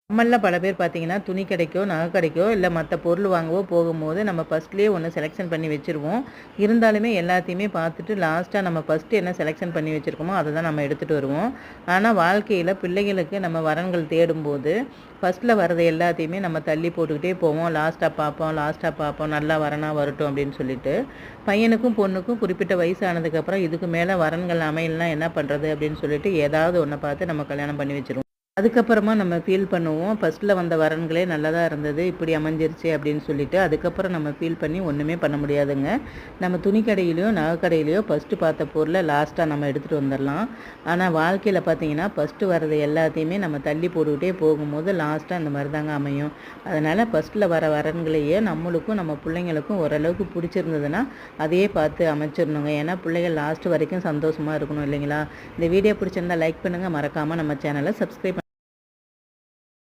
நம்மள்ல பல பேர் பார்த்தீங்கன்னா, துணி கடைக்கோ, நகை கடைக்கோ, இல்ல மத்த பொருள் வாங்கவோ போகும்போது, நம்ம ஃபர்ஸ்ட்லயே ஒண்ணு செலக்ஷன் பண்ணி வச்சுருவோம். இருந்தாலுமே எல்லாத்தையுமே பார்த்துட்டு லாஸ்ட்டா நம்ம ஃபர்ஸ்ட்டு என்ன செலக்ஷன் பண்ணி வச்சிருக்கோமோ, அத தான் நம்ம எடுத்துட்டு வருவோம். ஆனா வாழ்க்கையில பிள்ளைகளுக்கு நம்ம வரன்கள் தேடும்போது, ஃபர்ஸ்ட்ல வர்றது எல்லாத்தையுமே நம்ம தள்ளி போட்டுக்கிட்டே போவோம். லாஸ்ட்டா பார்ப்போம். நல்லா வரனா வரட்டும் அப்படின்னு சொல்லிட்டு. பையனுக்கும், பொண்ணுக்கும் குறிப்பிட்ட வயசு ஆனதுக்கப்புறம், இதுக்கு மேல வரன்கள் அமையலனா என்ன பண்றது? அப்படின்னு சொல்லிட்டு ஏதாவது ஒண்ண பார்த்து நம்ம கல்யாணம் பண்ணி வச்சுருவோம். அதுக்கப்புறமா நம்ம ஃபீல் பண்ணுவோம். ஃபர்ஸ்ட்ல வந்த வரன்களே நல்லதா இருந்தது. இப்படி அமைஞ்சிருச்சே அப்படின்னு சொல்லிட்டு, அதுக்கப்புறம் நம்ம ஃபீல் பண்ணி ஒண்ணுமே பண்ண முடியாதுங்க. நம்ம துணி கடையிலயோ, நகை கடையிலயோ ஃபர்ஸ்ட்டு பார்த்த பொருள லாஸ்ட்டா நம்ம எடுத்துட்டு வந்துரலாம். ஆனா வாழ்க்கையில பார்த்தீங்கன்னா, ஃபர்ஸ்ட்டு வர்றது எல்லாத்தையுமே நம்ம தள்ளி போட்டுக்கிட்டே போகும்போது, லாஸ்ட்டா இந்த மாரி தாங்க அமையும். அதனால ஃபர்ஸ்ட்ல வர வரன்களையே நம்மளுக்கும், நம்ம புள்ளைங்களுக்கும் ஓரளவுக்கு புடிச்சிருந்ததுன்னா, அதையே பார்த்து அமைச்சிரணுங்க. ஏன்னா பிள்ளைகள் லாஸ்ட் வரைக்கும் சந்தோஷமா இருக்கணும் இல்லைங்களா? இந்த வீடியோ பிடிச்சிருந்தா லைக் பண்ணுங்க. மறக்காம நம்ம சேனல சப்ஸ்கிரைப்